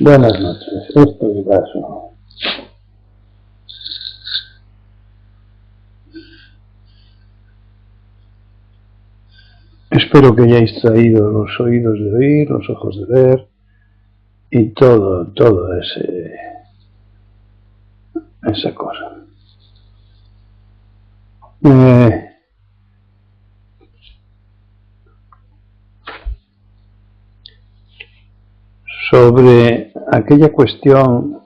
Buenas noches, esto es caso. Espero que hayáis traído los oídos de oír, los ojos de ver y todo esa cosa. Sobre aquella cuestión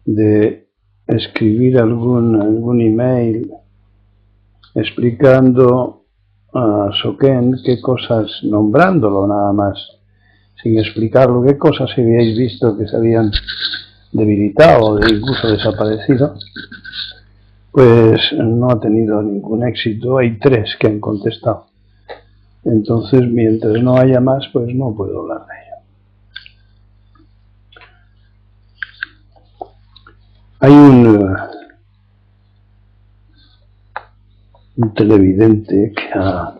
de escribir algún email explicando a Soken qué cosas, nombrándolo nada más, sin explicarlo, qué cosas habíais visto que se habían debilitado o incluso desaparecido, pues no ha tenido ningún éxito. Hay 3 que han contestado. Entonces, mientras no haya más, pues no puedo hablar de ello. Hay un televidente que ha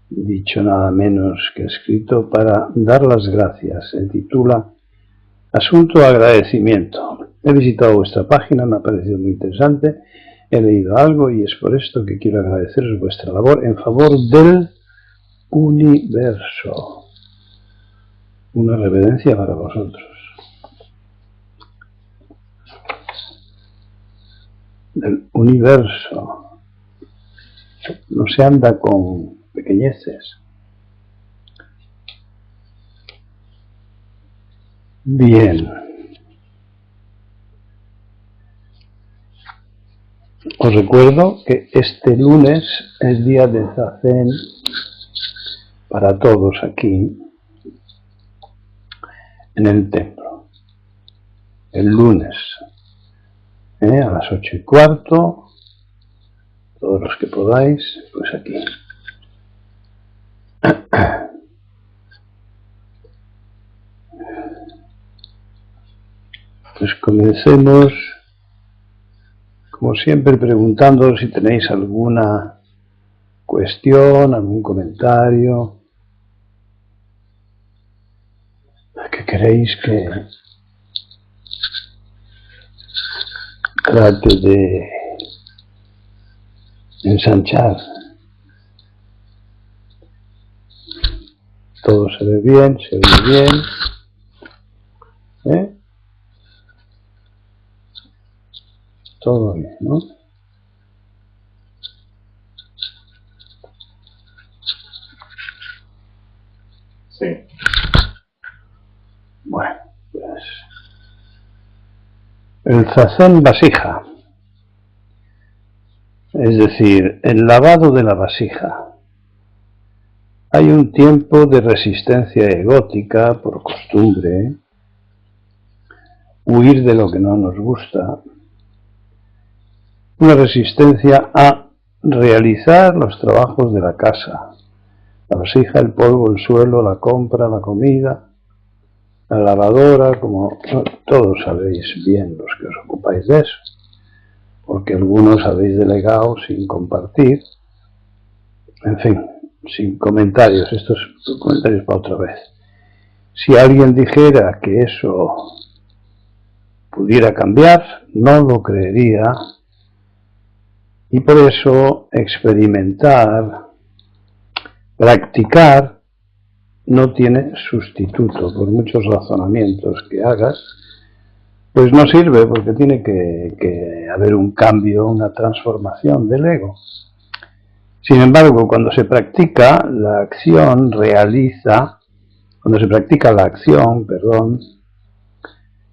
dicho nada menos que escrito para dar las gracias. Se titula Asunto agradecimiento. He visitado vuestra página, me ha parecido muy interesante, he leído algo y es por esto que quiero agradeceros vuestra labor en favor del universo. Una reverencia para vosotros. Del universo. No se anda con pequeñeces. Bien. Os recuerdo que este lunes es día de Zazen para todos aquí en el templo. El lunes, a las 8:15, todos los que podáis, pues aquí. Pues comencemos, como siempre, preguntándoos si tenéis alguna cuestión, algún comentario que queréis que trate de ensanchar. Todo se ve bien, se oye bien, todo bien, ¿no? Sí. Bueno, pues el zazen vasija, es decir, el lavado de la vasija. Hay un tiempo de resistencia egótica por costumbre, huir de lo que no nos gusta, una resistencia a realizar los trabajos de la casa, la vasija, el polvo, el suelo, la compra, la comida, la lavadora, como todos sabéis bien los que os ocupáis de eso, porque algunos habéis delegado sin compartir, en fin, sin comentarios, estos comentarios para otra vez. Si alguien dijera que eso pudiera cambiar, no lo creería, y por eso experimentar, practicar, no tiene sustituto. Por muchos razonamientos que hagas, pues no sirve, porque tiene que haber un cambio, una transformación del ego. Sin embargo, cuando se practica la acción,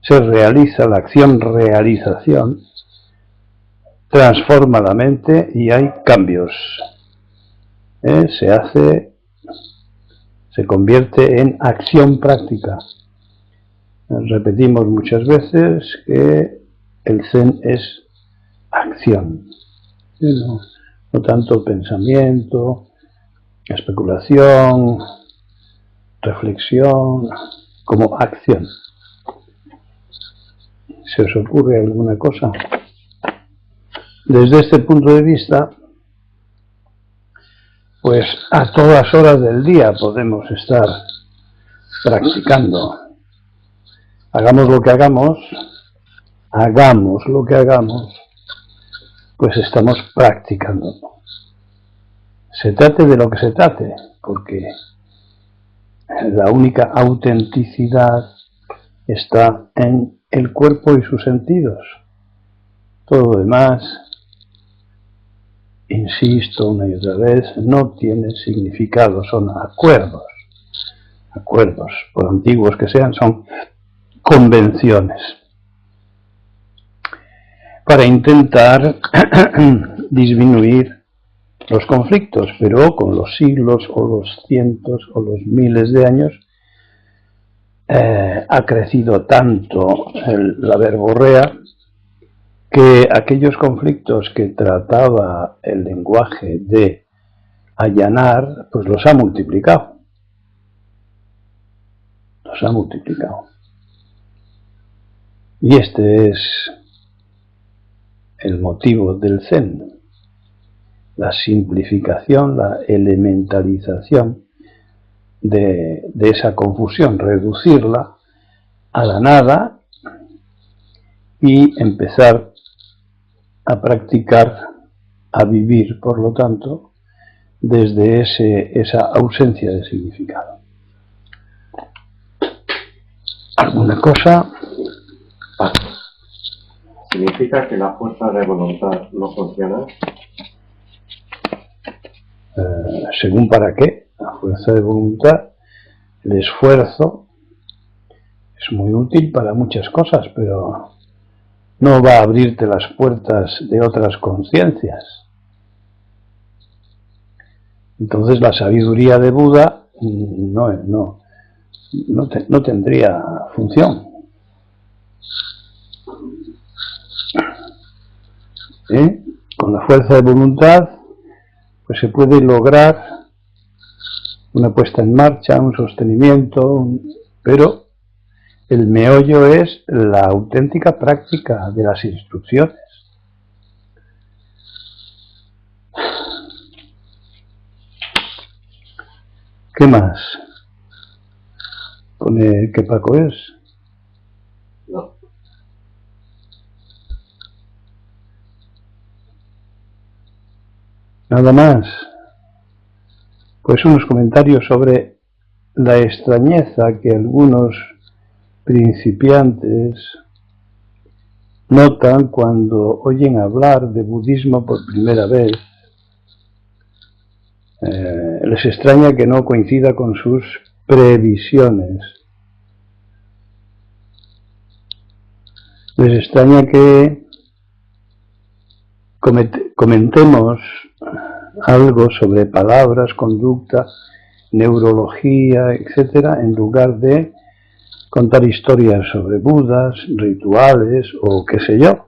se realiza la acción realización, transforma la mente y hay cambios. Se convierte en acción práctica. Repetimos muchas veces que el Zen es acción, no tanto pensamiento, especulación, reflexión, como acción. ¿Se os ocurre alguna cosa? Desde este punto de vista, pues a todas horas del día podemos estar practicando. Hagamos lo que hagamos, pues estamos practicando. Se trate de lo que se trate, porque la única autenticidad está en el cuerpo y sus sentidos. Todo lo demás, insisto una y otra vez, no tiene significado, son acuerdos, por antiguos que sean, son convenciones para intentar disminuir los conflictos, pero con los siglos o los cientos o los miles de años ha crecido tanto la verborrea que aquellos conflictos que trataba el lenguaje de allanar, pues los ha multiplicado. Y este es el motivo del Zen, la simplificación, la elementalización de esa confusión, reducirla a la nada y empezar a practicar, a vivir, por lo tanto, desde esa ausencia de significado. ¿Alguna cosa? ¿Significa que la fuerza de voluntad no funciona? Según para qué. La fuerza de voluntad, el esfuerzo, es muy útil para muchas cosas, pero no va a abrirte las puertas de otras conciencias. Entonces la sabiduría de Buda no tendría función. Con la fuerza de voluntad pues se puede lograr una puesta en marcha, un sostenimiento, pero el meollo es la auténtica práctica de las instrucciones. ¿Qué más? ¿Pone qué Paco es? No. Nada más. Pues unos comentarios sobre la extrañeza que algunos principiantes notan cuando oyen hablar de budismo por primera vez. Les extraña que no coincida con sus previsiones. Les extraña que comentemos algo sobre palabras, conducta, neurología, etcétera, en lugar de contar historias sobre Budas, rituales o qué sé yo.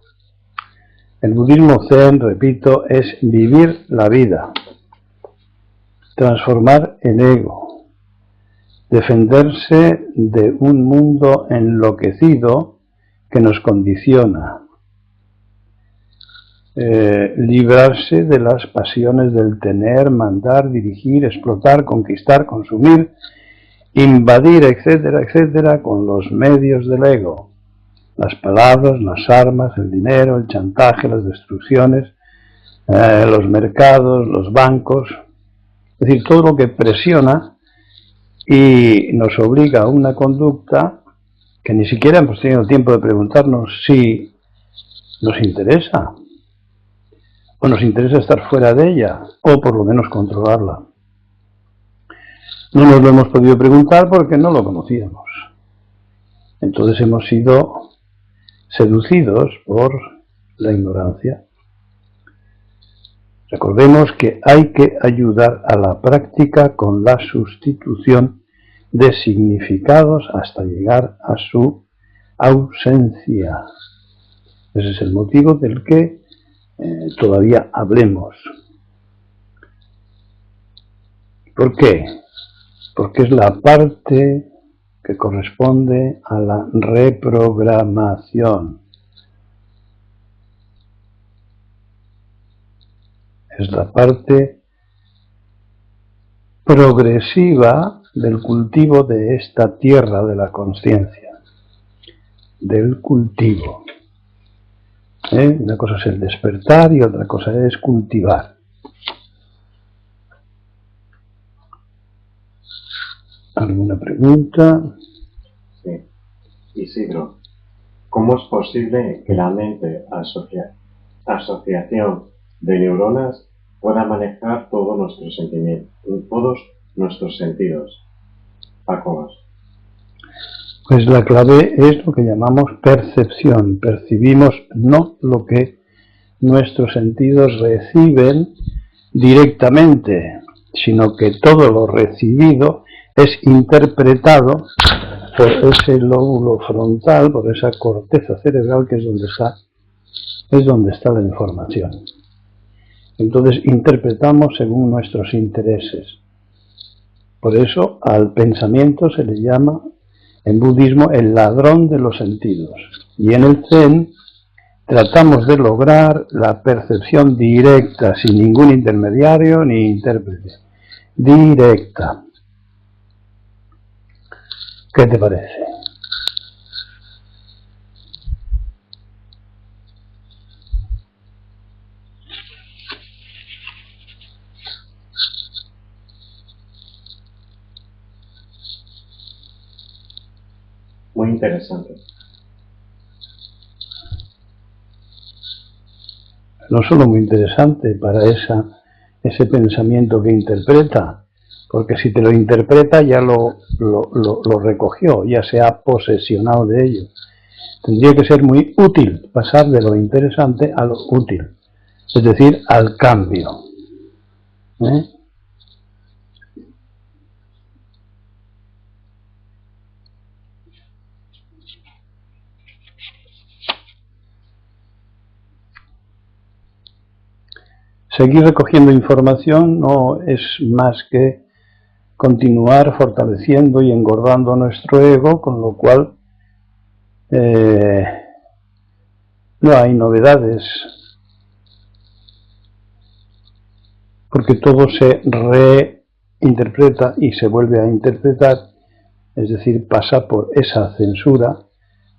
El budismo Zen, repito, es vivir la vida, transformar el ego, defenderse de un mundo enloquecido que nos condiciona, librarse de las pasiones del tener, mandar, dirigir, explotar, conquistar, consumir, invadir, etcétera, etcétera, con los medios del ego, las palabras, las armas, el dinero, el chantaje, las destrucciones, los mercados, los bancos, es decir, todo lo que presiona y nos obliga a una conducta que ni siquiera hemos tenido tiempo de preguntarnos si nos interesa, o nos interesa estar fuera de ella, o por lo menos controlarla. No nos lo hemos podido preguntar porque no lo conocíamos. Entonces hemos sido seducidos por la ignorancia. Recordemos que hay que ayudar a la práctica con la sustitución de significados hasta llegar a su ausencia. Ese es el motivo del que todavía hablemos. ¿Por qué? Porque es la parte que corresponde a la reprogramación. Es la parte progresiva del cultivo de esta tierra de la conciencia, del cultivo. Una cosa es el despertar y otra cosa es cultivar. ¿Alguna pregunta? Sí. Isidro, ¿cómo es posible que la mente asociación de neuronas pueda manejar todos nuestros sentidos? Paco. Pues la clave es lo que llamamos percepción. Percibimos no lo que nuestros sentidos reciben directamente, sino que todo lo recibido es interpretado por ese lóbulo frontal, por esa corteza cerebral que es donde está la información. Entonces interpretamos según nuestros intereses. Por eso al pensamiento se le llama en budismo el ladrón de los sentidos. Y en el Zen tratamos de lograr la percepción directa, sin ningún intermediario ni intérprete. Directa. ¿Qué te parece? Muy interesante. No solo muy interesante para ese pensamiento que interpreta, porque si te lo interpreta ya lo recogió, ya se ha posesionado de ello. Tendría que ser muy útil pasar de lo interesante a lo útil, es decir, al cambio. Seguir recogiendo información no es más que continuar fortaleciendo y engordando nuestro ego, con lo cual no hay novedades, porque todo se reinterpreta y se vuelve a interpretar, es decir, pasa por esa censura,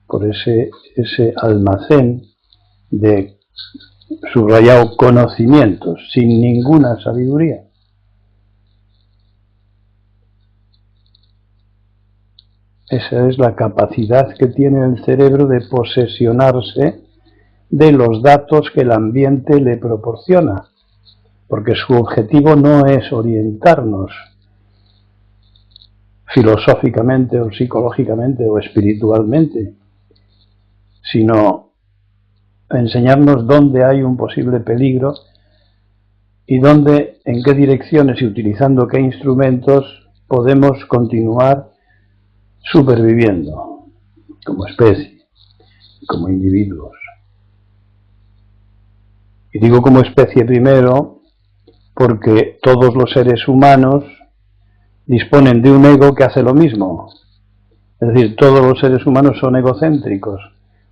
por ese almacén de subrayado conocimientos, sin ninguna sabiduría. Esa es la capacidad que tiene el cerebro de posesionarse de los datos que el ambiente le proporciona, porque su objetivo no es orientarnos filosóficamente o psicológicamente o espiritualmente, sino enseñarnos dónde hay un posible peligro y dónde, en qué direcciones y utilizando qué instrumentos podemos continuar superviviendo como especie, como individuos. Y digo como especie primero porque todos los seres humanos disponen de un ego que hace lo mismo. Es decir, todos los seres humanos son egocéntricos,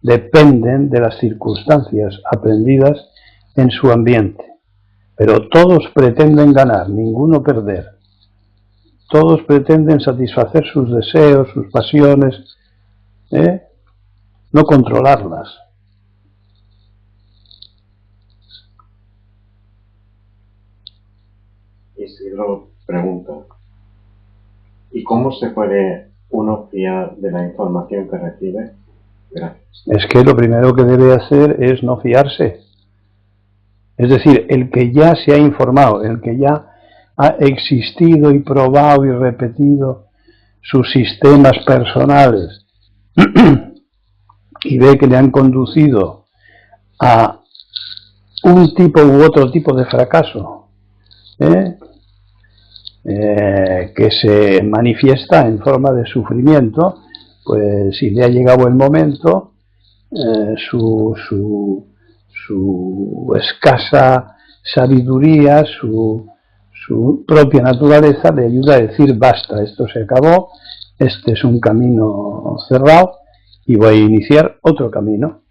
dependen de las circunstancias aprendidas en su ambiente. Pero todos pretenden ganar, ninguno perder. Todos pretenden satisfacer sus deseos, sus pasiones, no controlarlas. Isidro pregunta, ¿y cómo se puede uno fiar de la información que recibe? Gracias. Es que lo primero que debe hacer es no fiarse. Es decir, el que ya se ha informado, el que ya ha existido y probado y repetido sus sistemas personales y ve que le han conducido a un tipo u otro tipo de fracaso, que se manifiesta en forma de sufrimiento, pues si le ha llegado el momento, su escasa sabiduría, su propia naturaleza le ayuda a decir basta, esto se acabó, este es un camino cerrado y voy a iniciar otro camino.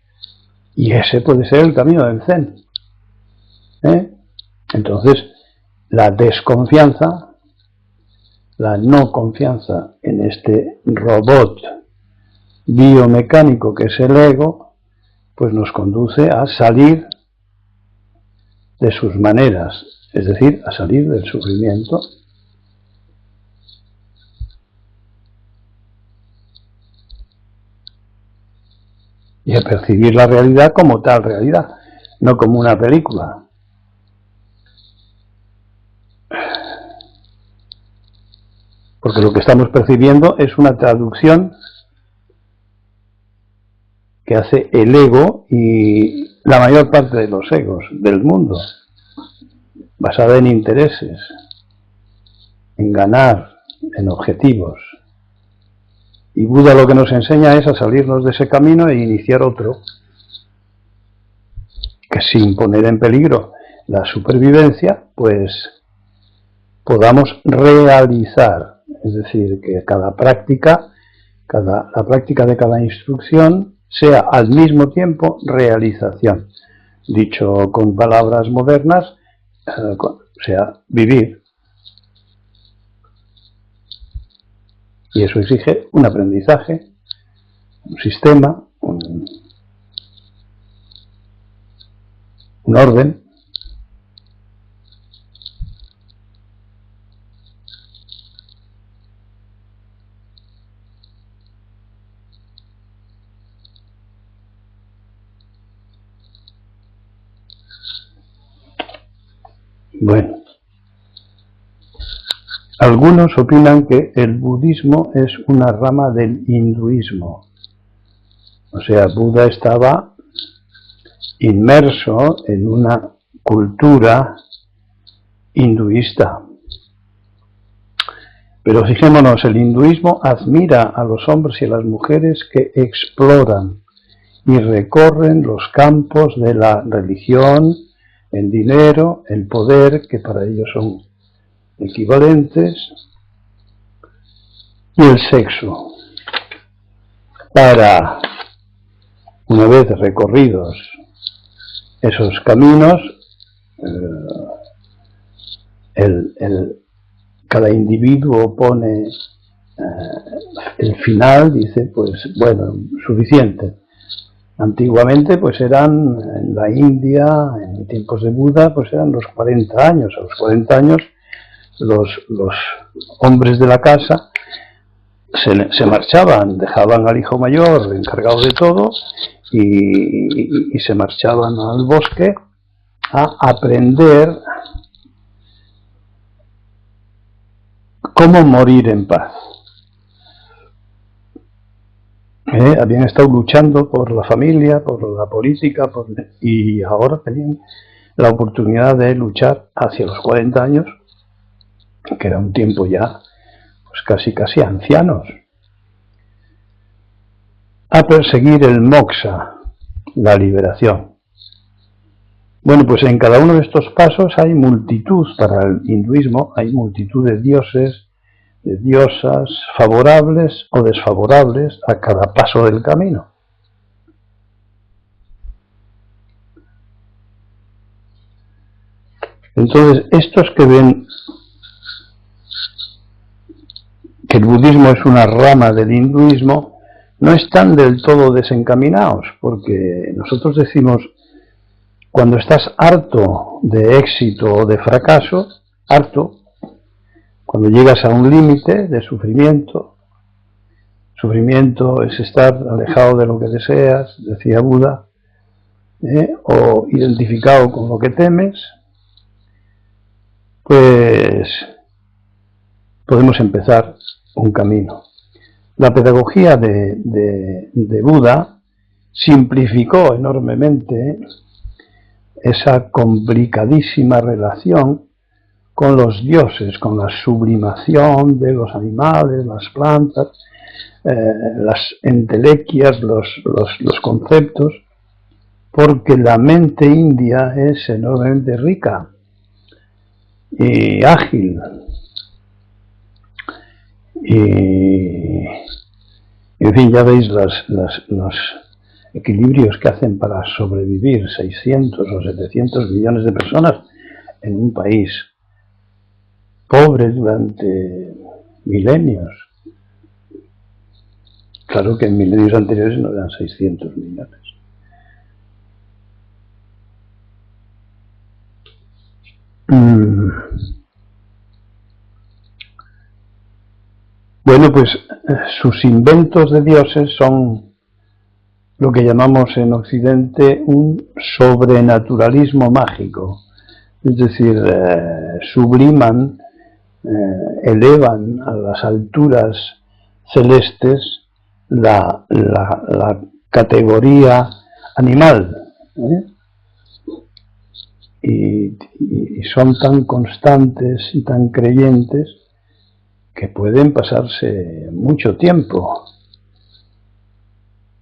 Y ese puede ser el camino del Zen. Entonces, la desconfianza la no confianza en este robot biomecánico que es el ego, pues nos conduce a salir de sus maneras, es decir, a salir del sufrimiento. Y a percibir la realidad como tal realidad, no como una película. Porque lo que estamos percibiendo es una traducción que hace el ego y la mayor parte de los egos del mundo, basada en intereses, en ganar, en objetivos. Y Buda lo que nos enseña es a salirnos de ese camino e iniciar otro, que sin poner en peligro la supervivencia, pues podamos realizar, es decir, que cada práctica, la práctica de cada instrucción sea al mismo tiempo realización. Dicho con palabras modernas, sea vivir. Y eso exige un aprendizaje, un sistema, un orden. Bueno, algunos opinan que el budismo es una rama del hinduismo. O sea, Buda estaba inmerso en una cultura hinduista. Pero fijémonos, el hinduismo admira a los hombres y a las mujeres que exploran y recorren los campos de la religión, el dinero, el poder, que para ellos son equivalentes, y el sexo. Para, una vez recorridos esos caminos, cada individuo pone el final, dice, pues bueno, suficiente. Antiguamente, pues eran, en la India, en tiempos de Buda, pues eran los 40 años. A los 40 años, los hombres de la casa se marchaban, dejaban al hijo mayor encargado de todo y se marchaban al bosque a aprender cómo morir en paz. Habían estado luchando por la familia, por la política, y ahora tenían la oportunidad de luchar hacia los 40 años, que era un tiempo ya pues casi ancianos, a perseguir el moksha, la liberación. Bueno, pues en cada uno de estos pasos hay multitud, para el hinduismo hay multitud de dioses, de diosas, favorables o desfavorables a cada paso del camino. Entonces, estos que ven que el budismo es una rama del hinduismo, no están del todo desencaminados, porque nosotros decimos, cuando estás harto de éxito o de fracaso, cuando llegas a un límite de sufrimiento es estar alejado de lo que deseas, decía Buda, o identificado con lo que temes, pues podemos empezar un camino. La pedagogía de Buda simplificó enormemente esa complicadísima relación con los dioses, con la sublimación de los animales, las plantas, las entelequias, los conceptos, porque la mente india es enormemente rica y ágil. Y en fin, ya veis los equilibrios que hacen para sobrevivir 600 o 700 millones de personas en un país pobre durante milenios. Claro que en milenios anteriores no eran 600 millones. Bueno, pues sus inventos de dioses son lo que llamamos en Occidente un sobrenaturalismo mágico. Es decir, subliman, elevan a las alturas celestes la categoría animal, y son tan constantes y tan creyentes que pueden pasarse mucho tiempo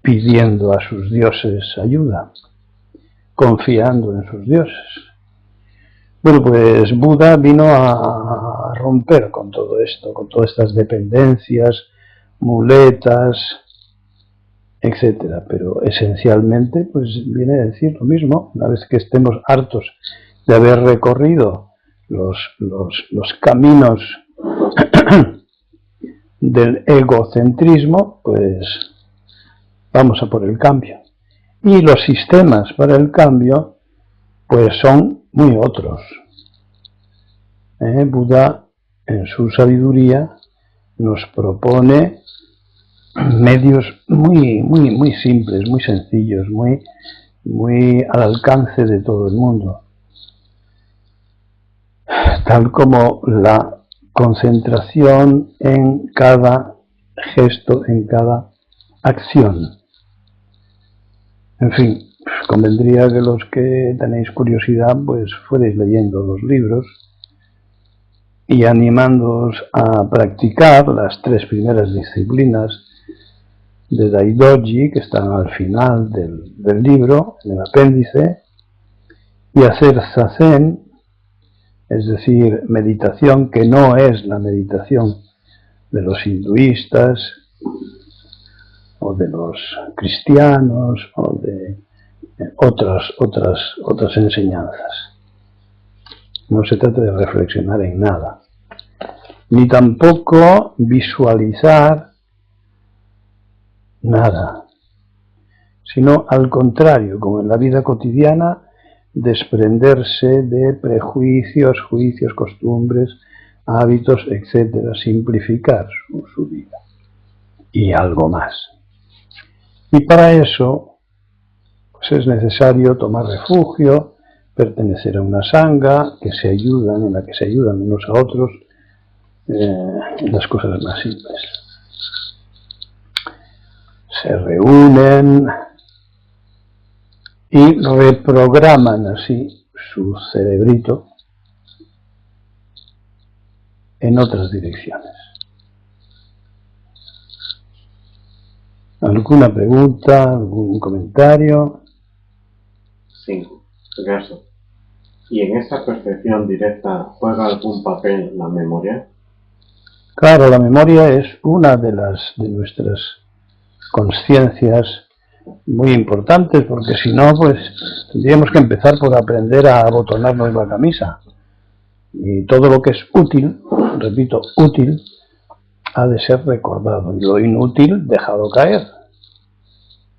pidiendo a sus dioses ayuda, confiando en sus dioses. Bueno, pues Buda vino a romper con todo esto, con todas estas dependencias, muletas, etcétera, pero esencialmente pues viene a decir lo mismo. Una vez que estemos hartos de haber recorrido los caminos del egocentrismo, pues vamos a por el cambio. Y los sistemas para el cambio pues son muy otros. Buda, en su sabiduría, nos propone medios muy simples, muy sencillos, muy al alcance de todo el mundo. Tal como la concentración en cada gesto, en cada acción. En fin, convendría que los que tenéis curiosidad pues fuerais leyendo los libros y animándoos a practicar las 3 primeras disciplinas de Daidoji, que están al final del libro, en el apéndice, y hacer zazen, es decir, meditación que no es la meditación de los hinduistas o de los cristianos o de otras enseñanzas. No se trata de reflexionar en nada, ni tampoco visualizar nada, sino al contrario, como en la vida cotidiana, desprenderse de prejuicios, juicios, costumbres, hábitos, etcétera, simplificar su vida y algo más. Y para eso pues es necesario tomar refugio, pertenecer a una sangha en la que se ayudan unos a otros en las cosas más simples. Se reúnen y reprograman así su cerebrito en otras direcciones. ¿Alguna pregunta, algún comentario? Sí, gracias. ¿Y en esta percepción directa juega algún papel la memoria? Claro, la memoria es una de nuestras conciencias muy importantes, porque si no, pues tendríamos que empezar por aprender a abotonarnos la camisa. Y todo lo que es útil, repito, útil, ha de ser recordado, y lo inútil dejado caer.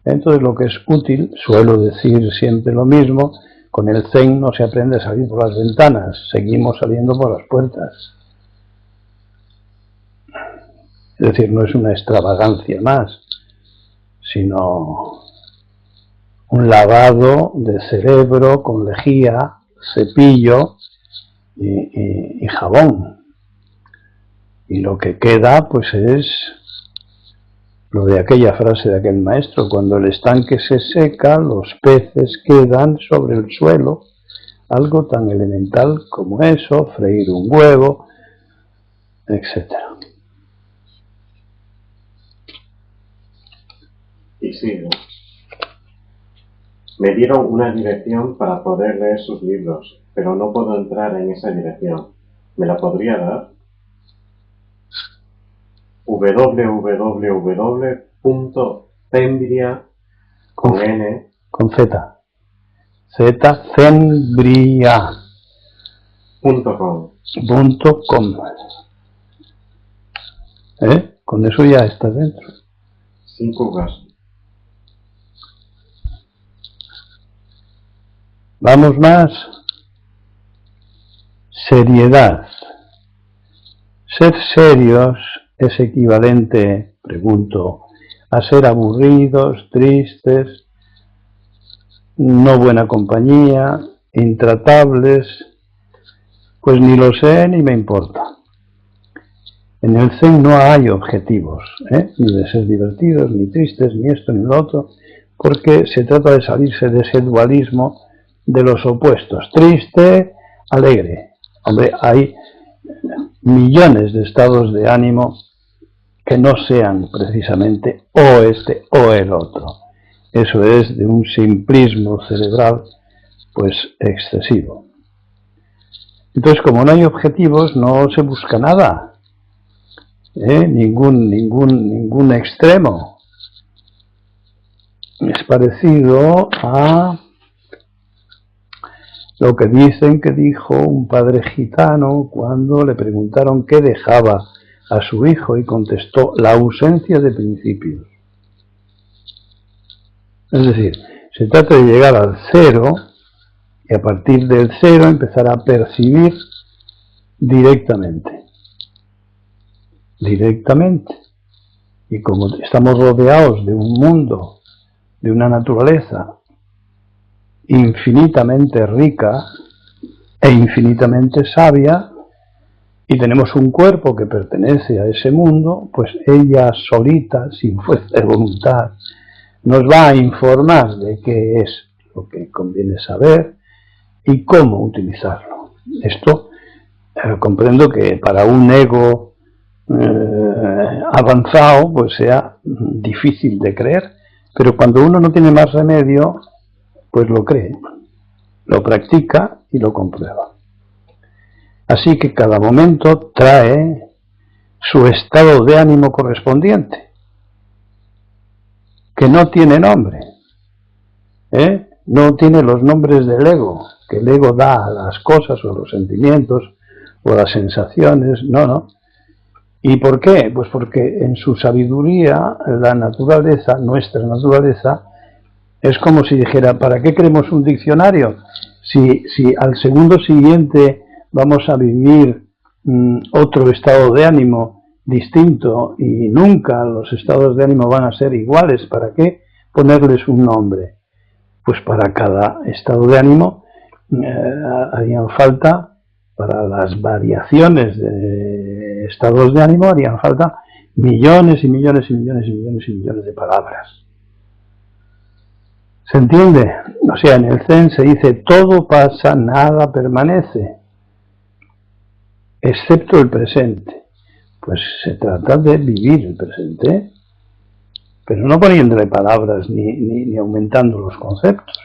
Entonces lo que es útil, suelo decir siempre lo mismo, con el Zen no se aprende a salir por las ventanas, seguimos saliendo por las puertas. Es decir, no es una extravagancia más, sino un lavado de cerebro con lejía, cepillo y jabón. Y lo que queda pues es lo de aquella frase de aquel maestro: cuando el estanque se seca, los peces quedan sobre el suelo. Algo tan elemental como eso, freír un huevo, etc. Y sigo. Me dieron una dirección para poder leer sus libros, pero no puedo entrar en esa dirección. ¿Me la podría dar? www.zembria con Z. zembria.com. Con eso ya estás dentro. Sin fugas. Vamos más. Seriedad. Ser serios es equivalente, pregunto, a ser aburridos, tristes, no buena compañía, intratables. Pues ni lo sé ni me importa. En el Zen no hay objetivos, ni de ser divertidos, ni tristes, ni esto, ni lo otro, porque se trata de salirse de ese dualismo de los opuestos, triste, alegre. Hombre, hay millones de estados de ánimo que no sean precisamente o este o el otro. Eso es de un simplismo cerebral pues excesivo. Entonces, como no hay objetivos, no se busca nada, ningún extremo. Es parecido a lo que dicen que dijo un padre gitano cuando le preguntaron qué dejaba a su hijo y contestó: la ausencia de principios. Es decir, se trata de llegar al cero y a partir del cero empezar a percibir directamente. Y como estamos rodeados de un mundo, de una naturaleza infinitamente rica e infinitamente sabia, y tenemos un cuerpo que pertenece a ese mundo, pues ella solita, sin fuerza de voluntad, nos va a informar de qué es lo que conviene saber y cómo utilizarlo. Esto comprendo que para un ego avanzado pues sea difícil de creer, pero cuando uno no tiene más remedio, pues lo cree, lo practica y lo comprueba. Así que cada momento trae su estado de ánimo correspondiente, que no tiene nombre, no tiene los nombres del ego, que el ego da a las cosas o a los sentimientos o a las sensaciones, no. ¿Y por qué? Pues porque en su sabiduría la naturaleza, nuestra naturaleza, es como si dijera: ¿para qué queremos un diccionario? Si al segundo siguiente vamos a vivir otro estado de ánimo distinto y nunca los estados de ánimo van a ser iguales, ¿para qué ponerles un nombre? Pues para cada estado de ánimo harían falta, para las variaciones de estados de ánimo, harían falta millones y millones y millones y millones y millones de palabras. ¿Se entiende? O sea, en el Zen se dice: todo pasa, nada permanece, excepto el presente. Pues se trata de vivir el presente, pero no poniéndole palabras ni aumentando los conceptos.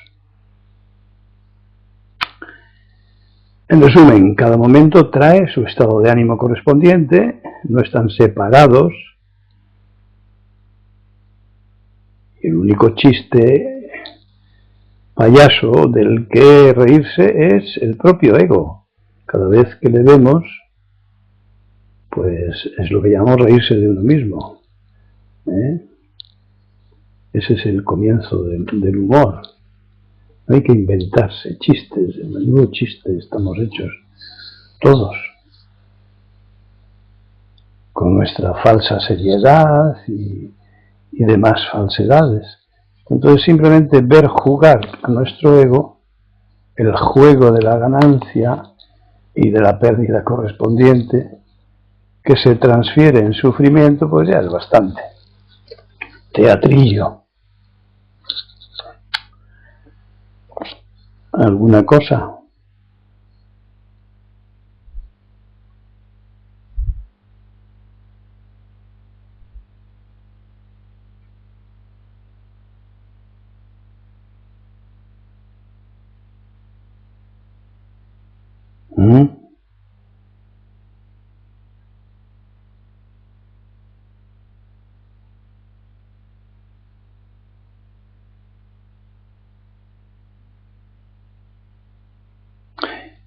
En resumen, cada momento trae su estado de ánimo correspondiente, no están separados. El único chiste payaso del que reírse es el propio ego. Cada vez que le vemos, pues es lo que llamamos reírse de uno mismo. Ese es el comienzo del humor. No hay que inventarse chistes, de menudo chiste estamos hechos todos, con nuestra falsa seriedad y demás falsedades. Entonces simplemente ver jugar a nuestro ego el juego de la ganancia y de la pérdida correspondiente, que se transfiere en sufrimiento, pues ya es bastante. Teatrillo. ¿Alguna cosa?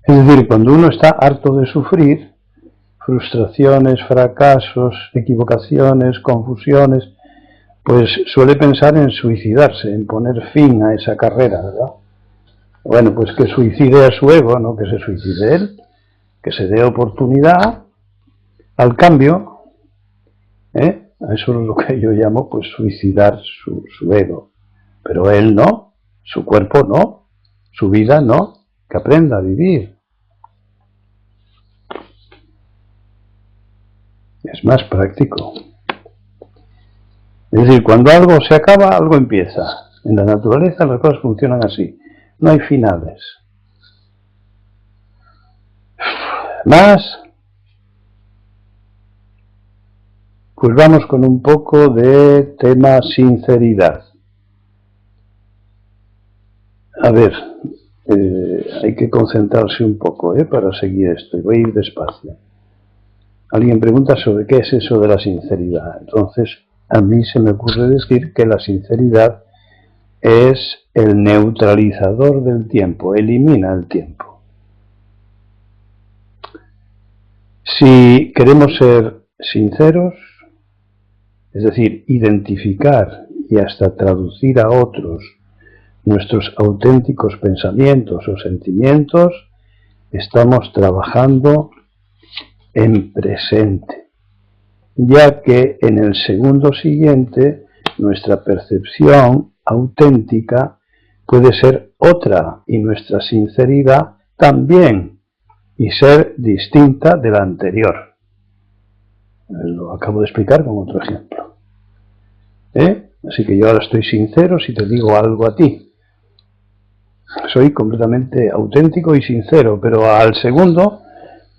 Es decir, cuando uno está harto de sufrir, frustraciones, fracasos, equivocaciones, confusiones, pues suele pensar en suicidarse, en poner fin a esa carrera, ¿verdad? Bueno, pues que suicide a su ego, no que se suicide él, que se dé oportunidad al cambio, ¿eh? Eso es lo que yo llamo pues suicidar su ego. Pero él no, su cuerpo no, su vida no, que aprenda a vivir. Es más práctico. Es decir, cuando algo se acaba, algo empieza. En la naturaleza las cosas funcionan así. No hay finales. Más, pues vamos con un poco de tema sinceridad. A ver, hay que concentrarse un poco para seguir esto. Y voy a ir despacio. Alguien pregunta sobre qué es eso de la sinceridad. Entonces, a mí se me ocurre decir que la sinceridad es el neutralizador del tiempo, elimina el tiempo. Si queremos ser sinceros, es decir, identificar y hasta traducir a otros nuestros auténticos pensamientos o sentimientos, estamos trabajando en presente, ya que en el segundo siguiente nuestra percepción auténtica puede ser otra y nuestra sinceridad también, y ser distinta de la anterior. Lo acabo de explicar con otro ejemplo. Así que yo ahora estoy sincero si te digo algo a ti. Soy completamente auténtico y sincero, pero al segundo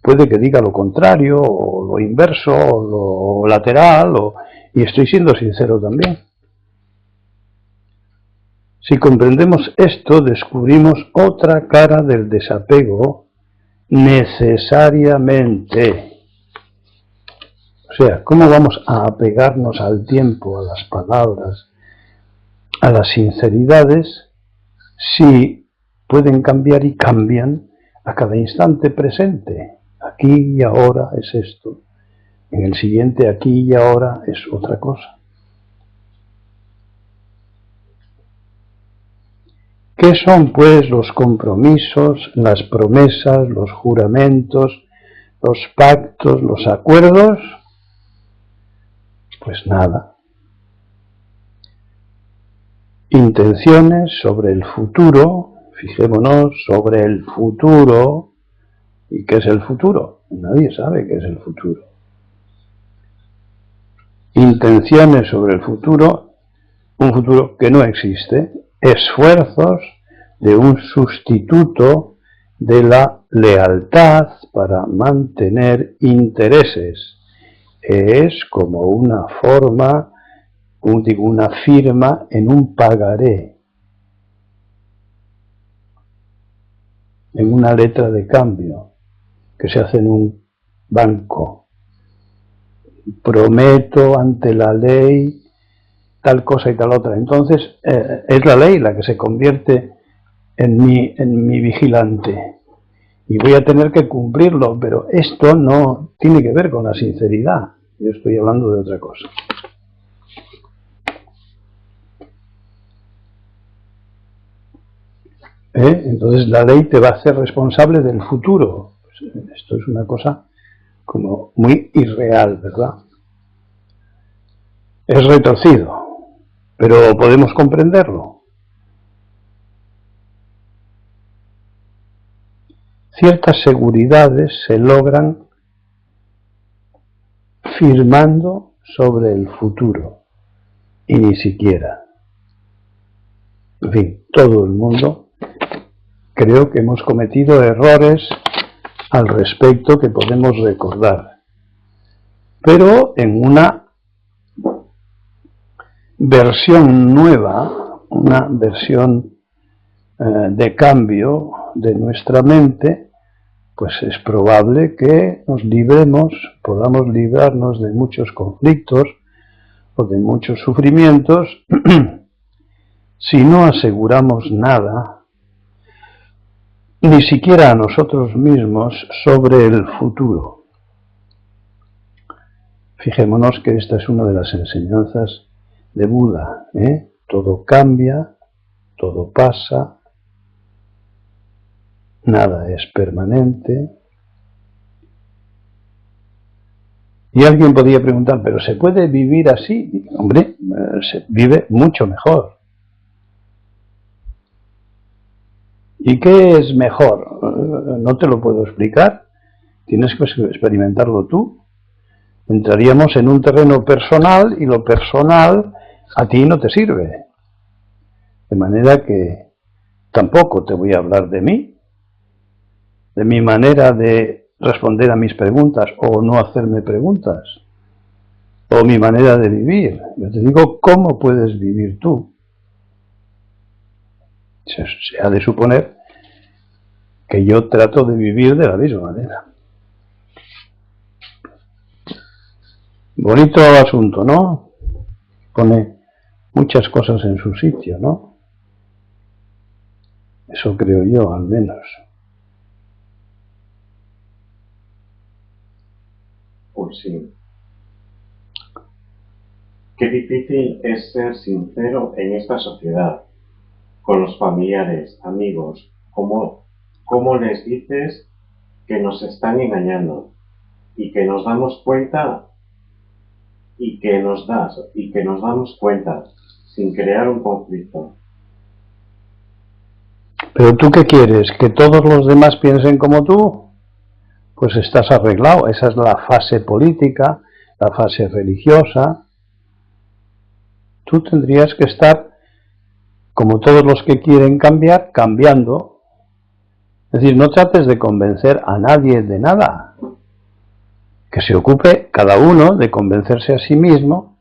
puede que diga lo contrario, o lo inverso, o lo lateral, y estoy siendo sincero también. Si comprendemos esto, descubrimos otra cara del desapego necesariamente. O sea, ¿cómo vamos a apegarnos al tiempo, a las palabras, a las sinceridades, si pueden cambiar y cambian a cada instante presente? Aquí y ahora es esto, en el siguiente aquí y ahora es otra cosa. ¿Qué son, pues, los compromisos, las promesas, los juramentos, los pactos, los acuerdos? Pues nada. Intenciones sobre el futuro, fijémonos sobre el futuro. ¿Y qué es el futuro? Nadie sabe qué es el futuro. Intenciones sobre el futuro, un futuro que no existe, esfuerzos de un sustituto de la lealtad para mantener intereses. Es como una forma, una firma en un pagaré, en una letra de cambio que se hace en un banco. Prometo ante la ley tal cosa y tal otra. Entonces es la ley la que se convierte en mi vigilante y voy a tener que cumplirlo, pero esto no tiene que ver con la sinceridad. Yo estoy hablando de otra cosa. Entonces la ley te va a hacer responsable del futuro. Pues esto es una cosa como muy irreal, ¿verdad? Es retorcido, pero podemos comprenderlo. Ciertas seguridades se logran firmando sobre el futuro, y ni siquiera. En fin, todo el mundo creo que hemos cometido errores al respecto que podemos recordar, pero en una versión nueva, una versión de cambio de nuestra mente, pues es probable que podamos librarnos de muchos conflictos o de muchos sufrimientos si no aseguramos nada, ni siquiera a nosotros mismos, sobre el futuro. Fijémonos que esta es una de las enseñanzas de Buda, ¿eh? Todo cambia, todo pasa, nada es permanente. Y alguien podría preguntar, ¿pero se puede vivir así? Hombre, se vive mucho mejor. ¿Y qué es mejor? No te lo puedo explicar, tienes que experimentarlo tú. Entraríamos en un terreno personal y lo personal a ti no te sirve. De manera que tampoco te voy a hablar de mí, de mi manera de responder a mis preguntas o no hacerme preguntas, o mi manera de vivir. Yo te digo cómo puedes vivir tú. Se ha de suponer que yo trato de vivir de la misma manera. Bonito asunto, ¿no? Pone muchas cosas en su sitio, ¿no? Eso creo yo, al menos. Pues sí. Qué difícil es ser sincero en esta sociedad, con los familiares, amigos. ¿Cómo les dices que nos están engañando y que nos damos cuenta y que nos damos cuenta sin crear un conflicto? ¿Pero tú qué quieres? ¿Que todos los demás piensen como tú? Pues estás arreglado. Esa es la fase política, la fase religiosa. Tú tendrías que estar, como todos los que quieren cambiar, cambiando. Es decir, no trates de convencer a nadie de nada. Que se ocupe cada uno de convencerse a sí mismo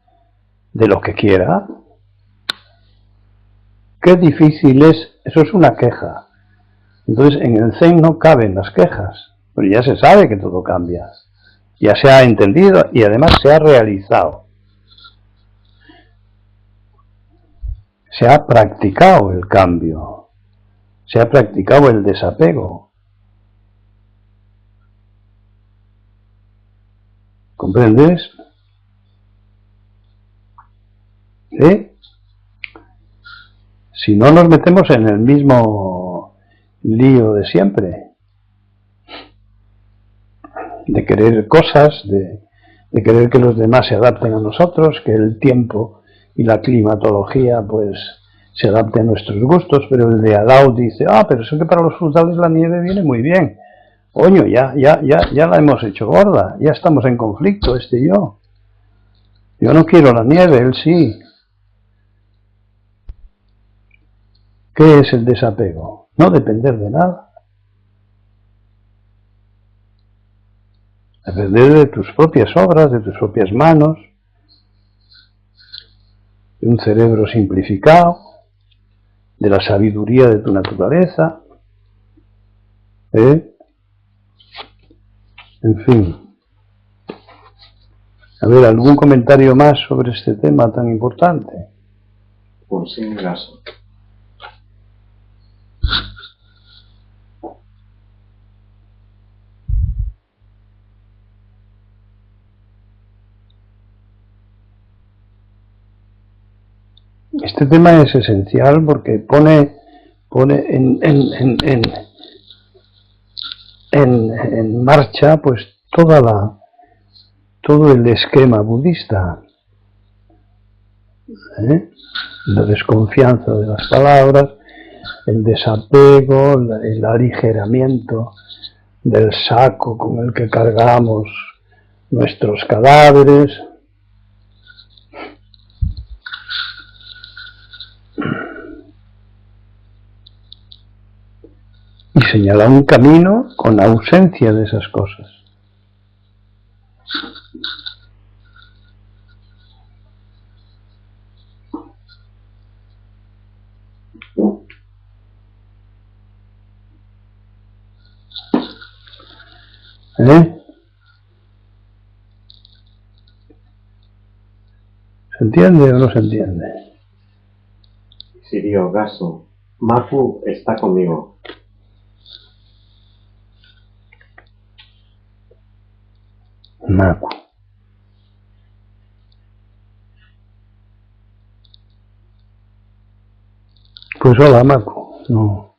de lo que quiera. Qué difícil es, eso es una queja. Entonces en el Zen no caben las quejas, pero ya se sabe que todo cambia. Ya se ha entendido y además se ha realizado. Se ha practicado el cambio, se ha practicado el desapego. ¿Comprendes? Si no nos metemos en el mismo lío de siempre, de querer cosas, de querer que los demás se adapten a nosotros, que el tiempo y la climatología pues se adapten a nuestros gustos, pero el de al lado dice, pero eso que para los frutales la nieve viene muy bien. Coño, ya la hemos hecho gorda, ya estamos en conflicto este y yo. Yo no quiero la nieve, él sí. ¿Qué es el desapego? No depender de nada. Depender de tus propias obras, de tus propias manos, de un cerebro simplificado, de la sabiduría de tu naturaleza. En fin. A ver, ¿algún comentario más sobre este tema tan importante? Pues sin caso. Este tema es esencial porque pone en marcha pues todo el esquema budista. La desconfianza de las palabras, el desapego, el aligeramiento del saco con el que cargamos nuestros cadáveres. Y señala un camino con ausencia de esas cosas. ¿Se entiende o no se entiende? Sirio Gaso, Mafu está conmigo. Maku. Pues hola, Macu. No.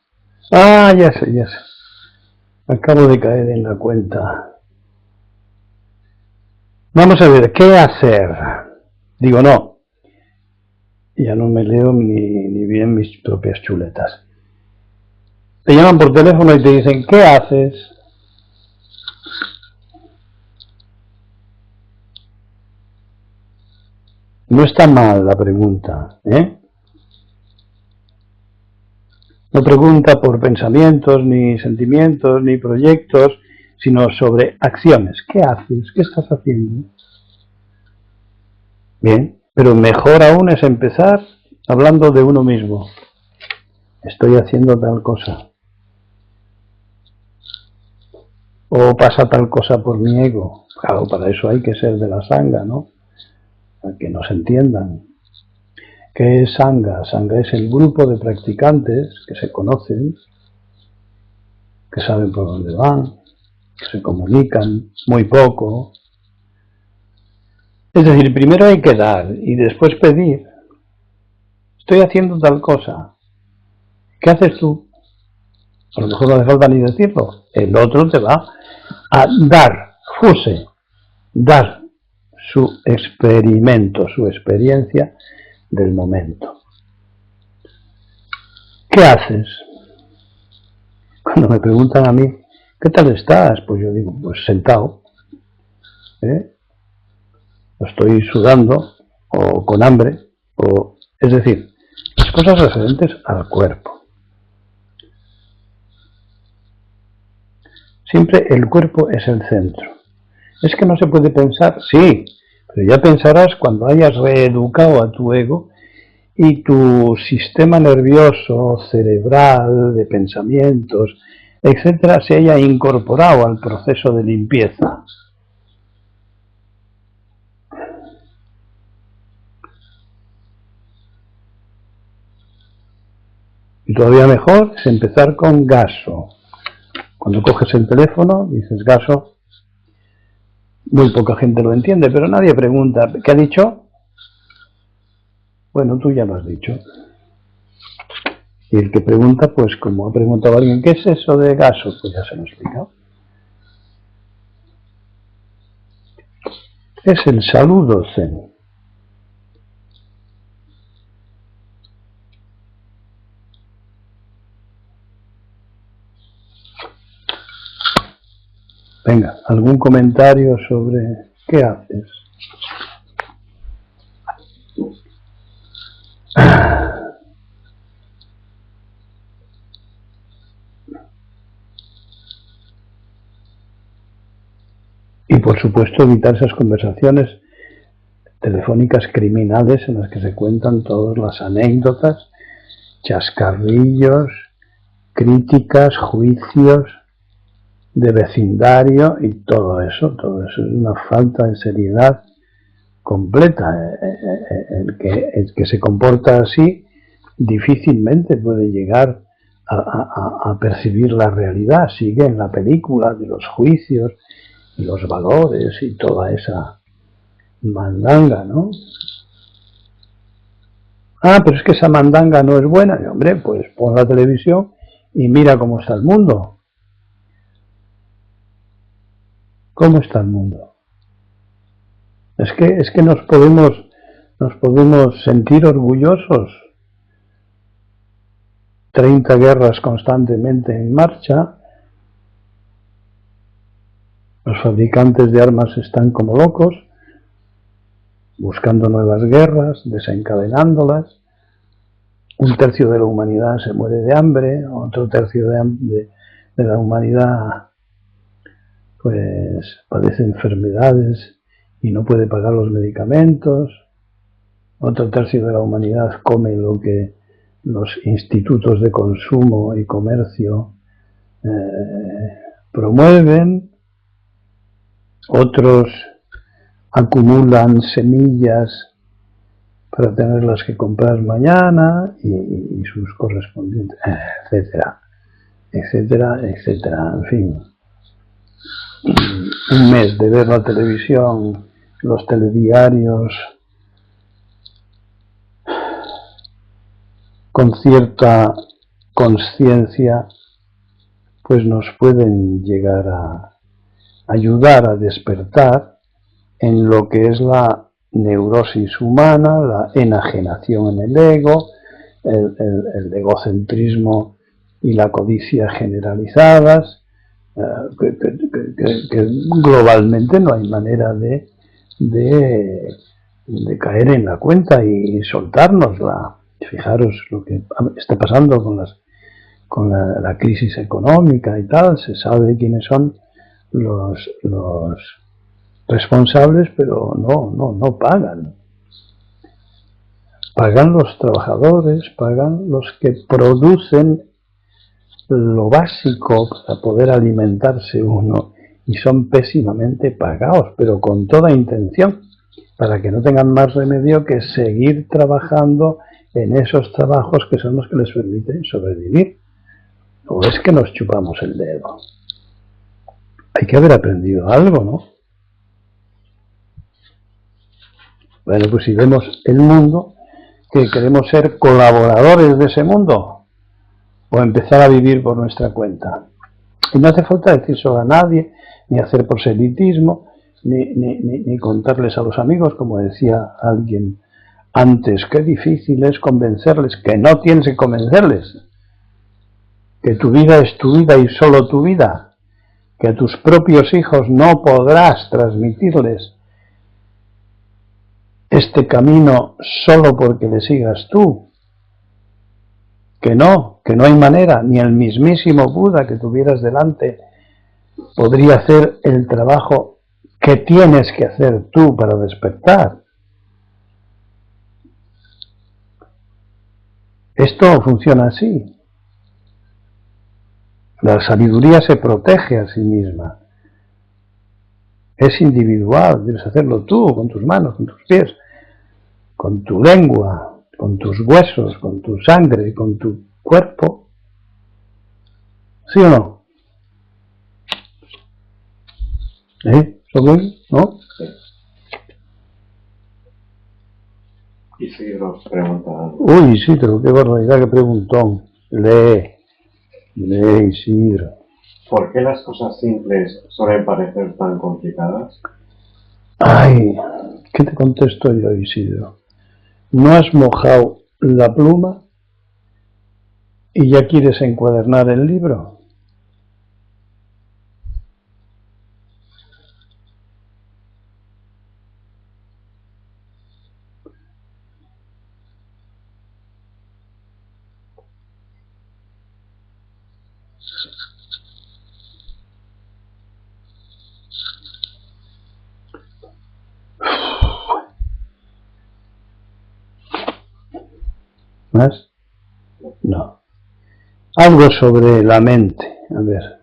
Ah, ya sé, ya sé. Acabo de caer en la cuenta. Vamos a ver, ¿qué hacer? Digo, no. Ya no me leo ni bien mis propias chuletas. Te llaman por teléfono y te dicen, ¿qué haces? No está mal la pregunta, ¿eh? No pregunta por pensamientos, ni sentimientos, ni proyectos, sino sobre acciones. ¿Qué haces? ¿Qué estás haciendo? Bien, pero mejor aún es empezar hablando de uno mismo. Estoy haciendo tal cosa. O pasa tal cosa por mi ego. Claro, para eso hay que ser de la sangha, ¿no? Para que nos entiendan. ¿Qué es sangha? Sangha es el grupo de practicantes que se conocen, que saben por dónde van, que se comunican muy poco. Es decir, primero hay que dar y después pedir. Estoy haciendo tal cosa. ¿Qué haces tú? A lo mejor no hace falta ni decirlo. El otro te va a dar, dar su experimento, su experiencia del momento. ¿Qué haces? Cuando me preguntan a mí, ¿qué tal estás? Pues yo digo, pues sentado, estoy sudando, o con hambre, es decir, las cosas referentes al cuerpo. Siempre el cuerpo es el centro. Es que no se puede pensar, sí, pero ya pensarás cuando hayas reeducado a tu ego y tu sistema nervioso, cerebral, de pensamientos, etcétera, se haya incorporado al proceso de limpieza. Y todavía mejor es empezar con gaso. Cuando coges el teléfono, dices gaso, muy poca gente lo entiende, pero nadie pregunta, ¿qué ha dicho? Bueno, tú ya lo has dicho. Y el que pregunta, pues como ha preguntado alguien, ¿qué es eso de gaso? Pues ya se lo he explicado. Es el saludo zen. Venga, ¿algún comentario sobre qué haces? Y por supuesto evitar esas conversaciones telefónicas criminales en las que se cuentan todas las anécdotas, chascarrillos, críticas, juicios de vecindario y todo eso es una falta de seriedad completa. El que se comporta así difícilmente puede llegar a percibir la realidad, sigue en la película de los juicios y los valores y toda esa mandanga, ¿no? Ah, pero es que esa mandanga no es buena. Y, hombre, pues pon la televisión y mira cómo está el mundo. ¿Cómo está el mundo? Es que nos podemos sentir orgullosos. 30 guerras constantemente en marcha. Los fabricantes de armas están como locos, buscando nuevas guerras, desencadenándolas. Un tercio de la humanidad se muere de hambre, otro tercio de la humanidad pues padece enfermedades y no puede pagar los medicamentos. Otro tercio de la humanidad come lo que los institutos de consumo y comercio promueven. Otros acumulan semillas para tenerlas que comprar mañana y sus correspondientes, etcétera, etcétera, etcétera. En fin, un mes de ver la televisión, los telediarios, con cierta conciencia, pues nos pueden llegar a ayudar a despertar en lo que es la neurosis humana, la enajenación en el ego, el egocentrismo y la codicia generalizadas, que globalmente no hay manera de caer en la cuenta y soltárnosla. Fijaros lo que está pasando con la crisis económica y tal. Se sabe quiénes son los responsables, pero no pagan. Pagan los trabajadores, pagan los que producen lo básico para poder alimentarse uno, y son pésimamente pagados, pero con toda intención, para que no tengan más remedio que seguir trabajando en esos trabajos que son los que les permiten sobrevivir. ¿O es que nos chupamos el dedo? Hay que haber aprendido algo, ¿no? Bueno, pues si vemos el mundo, que queremos ser colaboradores de ese mundo, o empezar a vivir por nuestra cuenta. Y no hace falta decir solo a nadie, ni hacer proselitismo, ni contarles a los amigos, como decía alguien antes. Qué difícil es convencerles, que no tienes que convencerles, que tu vida es tu vida y solo tu vida, que a tus propios hijos no podrás transmitirles este camino solo porque le sigas tú, que no hay manera, ni el mismísimo Buda que tuvieras delante podría hacer el trabajo que tienes que hacer tú para despertar. Esto funciona así. La sabiduría se protege a sí misma. Es individual, debes hacerlo tú, con tus manos, con tus pies, con tu lengua, con tus huesos, con tu sangre, con tu cuerpo. ¿Sí o no? ¿Soy? ¿No? Isidro pregunta algo. Uy, Isidro, qué barbaridad, qué preguntón. Lee, Isidro. ¿Por qué las cosas simples suelen parecer tan complicadas? Ay, ¿qué te contesto yo, Isidro? ¿No has mojado la pluma y ya quieres encuadernar el libro? ¿Más? No. Algo sobre la mente. A ver.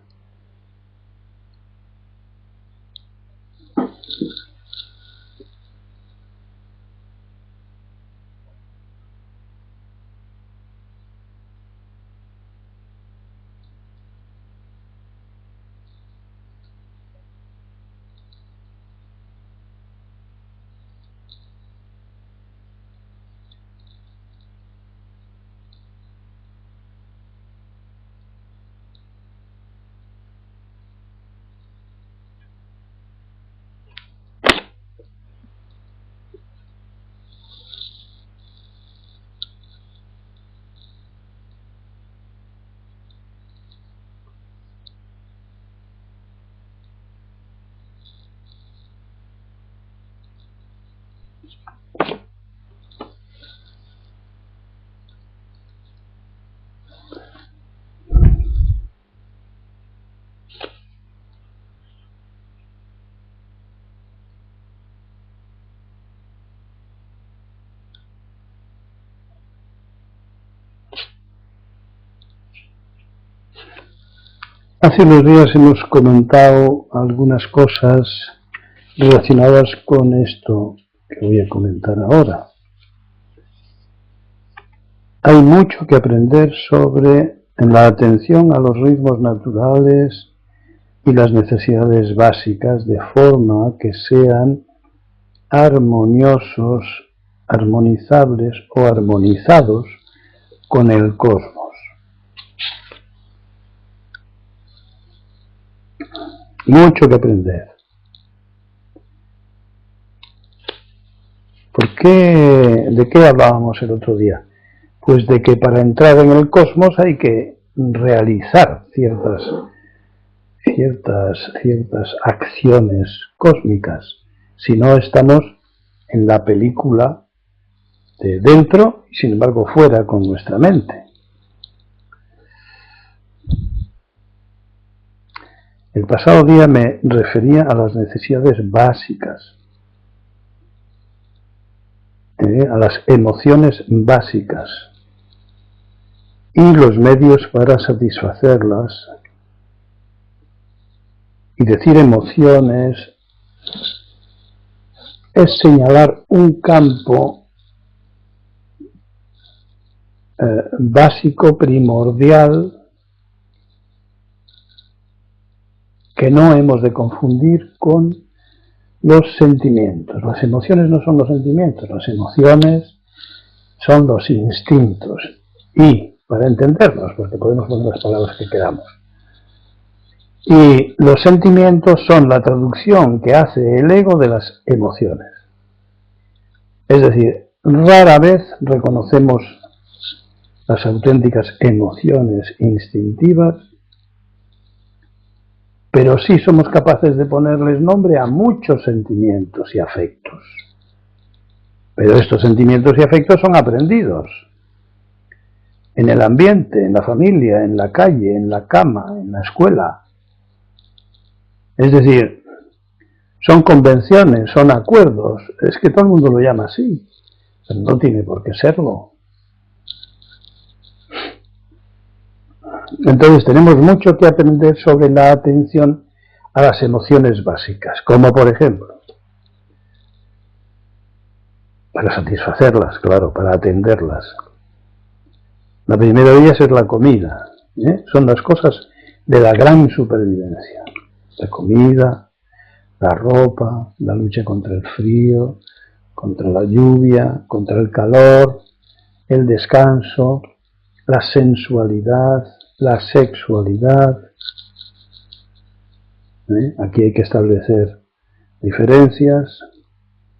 Hace unos días hemos comentado algunas cosas relacionadas con esto que voy a comentar ahora. Hay mucho que aprender sobre la atención a los ritmos naturales y las necesidades básicas, de forma que sean armoniosos, armonizables o armonizados con el cosmos. Mucho que aprender. ¿De qué hablábamos el otro día? Pues de que para entrar en el cosmos hay que realizar ciertas acciones cósmicas. Si no, estamos en la película de dentro y sin embargo fuera con nuestra mente. El pasado día me refería a las necesidades básicas, a las emociones básicas y los medios para satisfacerlas. Y decir emociones es señalar un campo básico, primordial, que no hemos de confundir con los sentimientos. Las emociones no son los sentimientos, las emociones son los instintos. Y, para entendernos, porque podemos poner las palabras que queramos, y los sentimientos son la traducción que hace el ego de las emociones. Es decir, rara vez reconocemos las auténticas emociones instintivas, pero sí somos capaces de ponerles nombre a muchos sentimientos y afectos. Pero estos sentimientos y afectos son aprendidos en el ambiente, en la familia, en la calle, en la cama, en la escuela. Es decir, son convenciones, son acuerdos. Es que todo el mundo lo llama así, pero no tiene por qué serlo. Entonces tenemos mucho que aprender sobre la atención a las emociones básicas, como por ejemplo, para satisfacerlas, claro, para atenderlas. La primera de ellas es la comida, son las cosas de la gran supervivencia. La comida, la ropa, la lucha contra el frío, contra la lluvia, contra el calor, el descanso, la sensualidad, la sexualidad. Aquí hay que establecer diferencias.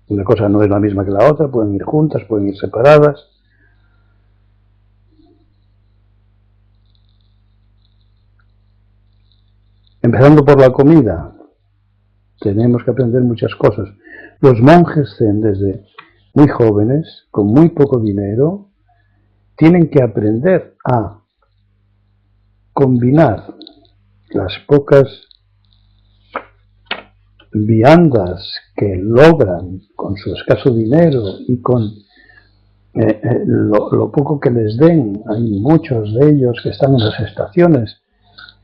Una cosa no es la misma que la otra, pueden ir juntas, pueden ir separadas. Empezando por la comida, tenemos que aprender muchas cosas. Los monjes zen, desde muy jóvenes, con muy poco dinero, tienen que aprender a combinar las pocas viandas que logran con su escaso dinero y con lo poco que les den. Hay muchos de ellos que están en las estaciones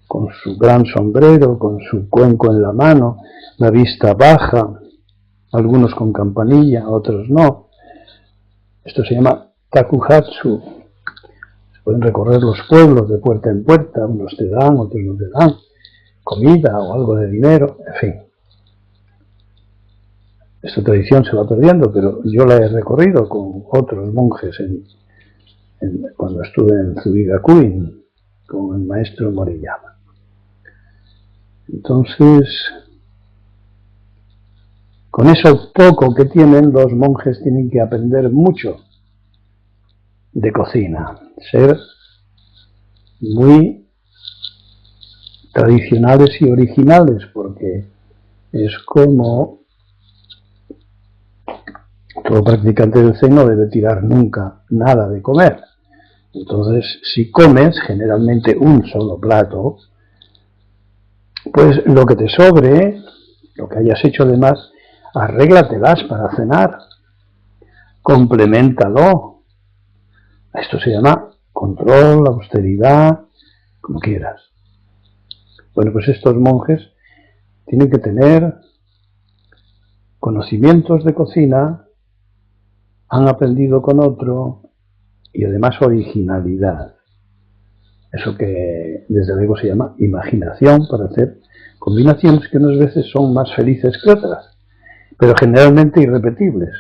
con su gran sombrero, con su cuenco en la mano, la vista baja, algunos con campanilla, otros no. Esto se llama takuhatsu. Se pueden recorrer los pueblos de puerta en puerta, unos te dan, otros no te dan comida o algo de dinero, en fin. Esta tradición se va perdiendo, pero yo la he recorrido con otros monjes cuando estuve en Tsubigakuin con el maestro Moriyama. Entonces, con eso poco que tienen, los monjes tienen que aprender mucho de cocina, ser muy tradicionales y originales, porque es como todo practicante del zen no debe tirar nunca nada de comer. Entonces, si comes generalmente un solo plato, pues lo que te sobre, lo que hayas hecho de más, arréglatelas para cenar, compleméntalo. Esto se llama control, austeridad, como quieras. Bueno, pues estos monjes tienen que tener conocimientos de cocina, han aprendido con otro y además originalidad. Eso que desde luego se llama imaginación para hacer combinaciones que unas veces son más felices que otras, pero generalmente irrepetibles,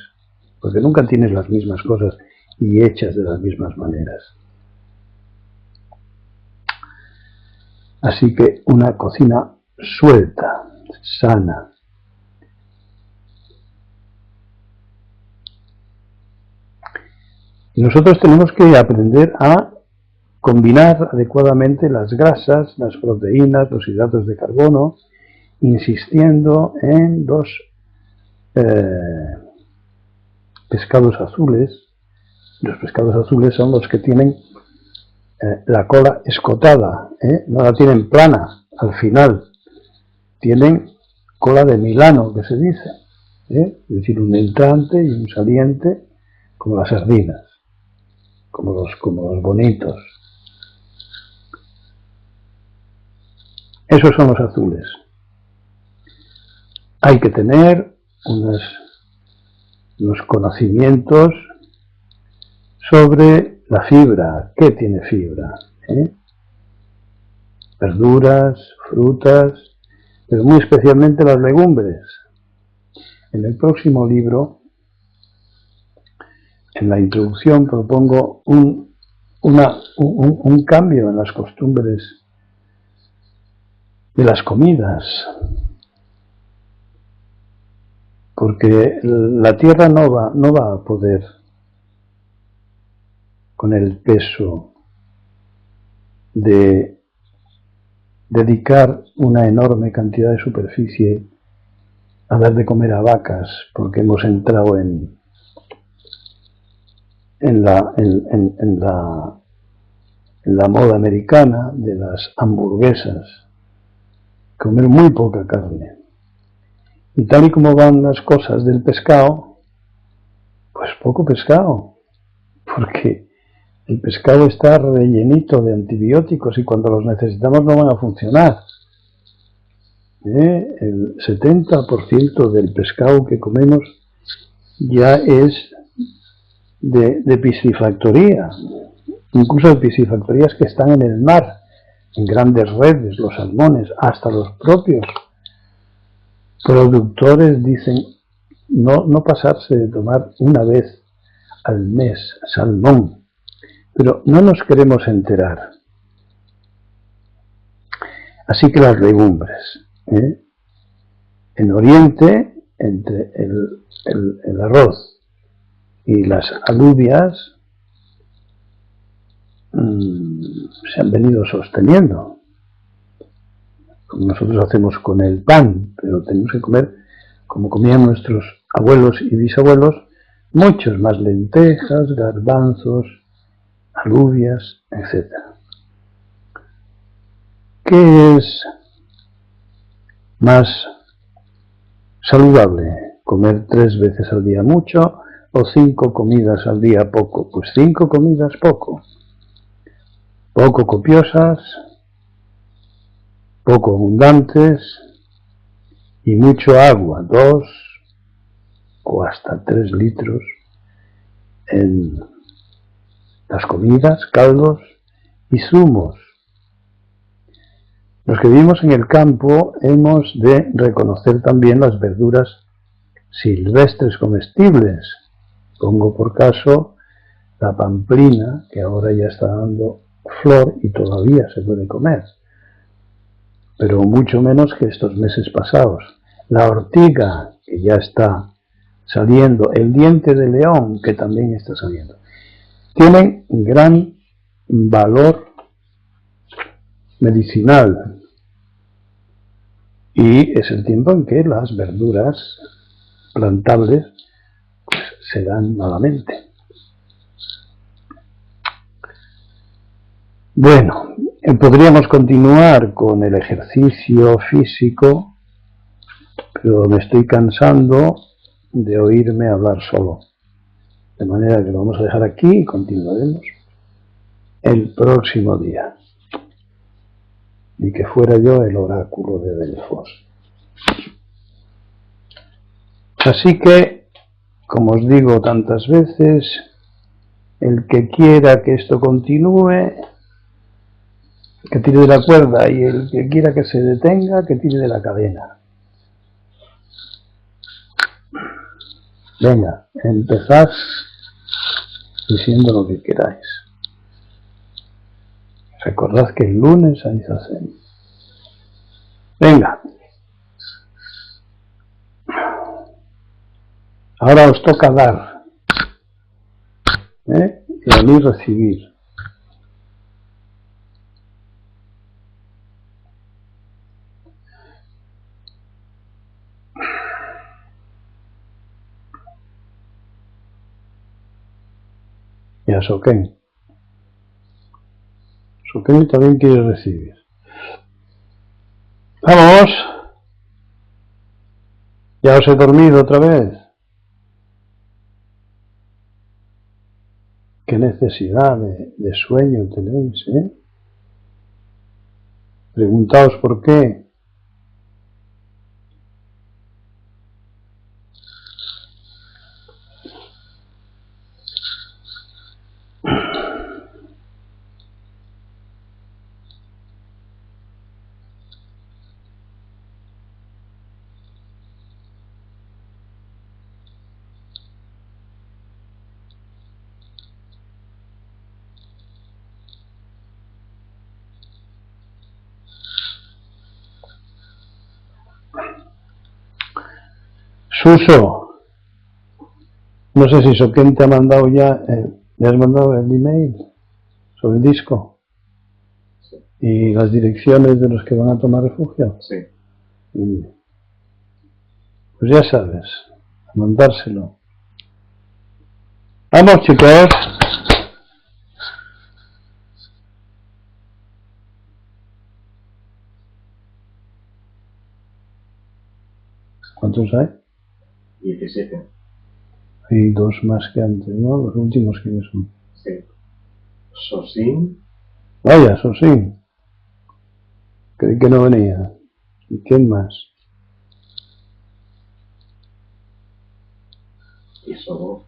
porque nunca tienes las mismas cosas y hechas de las mismas maneras. Así que una cocina suelta, sana. Y nosotros tenemos que aprender a combinar adecuadamente las grasas, las proteínas, los hidratos de carbono, insistiendo en los pescados azules. Los pescados azules son los que tienen la cola escotada, no la tienen plana al final, tienen cola de Milano, que se dice, es decir, un entrante y un saliente, como las sardinas, como los bonitos. Esos son los azules. Hay que tener unos conocimientos sobre la fibra. ¿Qué tiene fibra? Verduras, frutas, pero muy especialmente las legumbres. En el próximo libro, en la introducción, propongo un cambio en las costumbres de las comidas, porque la tierra no va a poder con el peso de dedicar una enorme cantidad de superficie a dar de comer a vacas, porque hemos entrado en la moda americana de las hamburguesas, comer muy poca carne. Y tal y como van las cosas del pescado, pues poco pescado, porque el pescado está rellenito de antibióticos y cuando los necesitamos no van a funcionar. El 70% del pescado que comemos ya es de piscifactoría, incluso de piscifactorías que están en el mar, en grandes redes, los salmones, hasta los propios productores dicen no pasarse de tomar una vez al mes salmón, pero no nos queremos enterar. Así que las legumbres, en Oriente, entre el arroz y las alubias, se han venido sosteniendo, como nosotros hacemos con el pan, pero tenemos que comer como comían nuestros abuelos y bisabuelos, muchos más lentejas, garbanzos, alubias, etc. ¿Qué es más saludable? ¿Comer 3 veces al día mucho o 5 comidas al día poco? Pues 5 comidas poco copiosas, poco abundantes y mucho agua, 2 o hasta 3 litros en las comidas, caldos y zumos. Los que vivimos en el campo hemos de reconocer también las verduras silvestres comestibles. Pongo por caso la pamplina, que ahora ya está dando flor y todavía se puede comer, pero mucho menos que estos meses pasados. La ortiga, que ya está saliendo, el diente de león, que también está saliendo, tienen gran valor medicinal y es el tiempo en que las verduras plantables pues, se dan malamente. Bueno, podríamos continuar con el ejercicio físico, pero me estoy cansando de oírme hablar solo. De manera que lo vamos a dejar aquí y continuaremos el próximo día. Y que fuera yo el oráculo de Delfos. Así que, como os digo tantas veces, el que quiera que esto continúe, que tire de la cuerda, y el que quiera que se detenga, que tire de la cadena. Venga, empezad diciendo lo que queráis. Recordad que el lunes hay Zazen. Venga. Ahora os toca dar, y a mí recibir. Y a Soken. Soken también quiere recibir. ¡Vamos! ¿Ya os he dormido otra vez? ¿Qué necesidad de sueño tenéis, Preguntaos por qué. Suso, no sé si Soken te ha mandado ya, le has mandado el email sobre el disco y las direcciones de los que van a tomar refugio. Sí. Y, pues ya sabes, a mandárselo. ¡Vamos, chicos! ¿Cuántos hay? 17. Hay dos más que antes, ¿no? Los últimos que son. Sí. Sosin. Vaya, Sosín. Creí que no venía. ¿Y quién más? Y Sobo.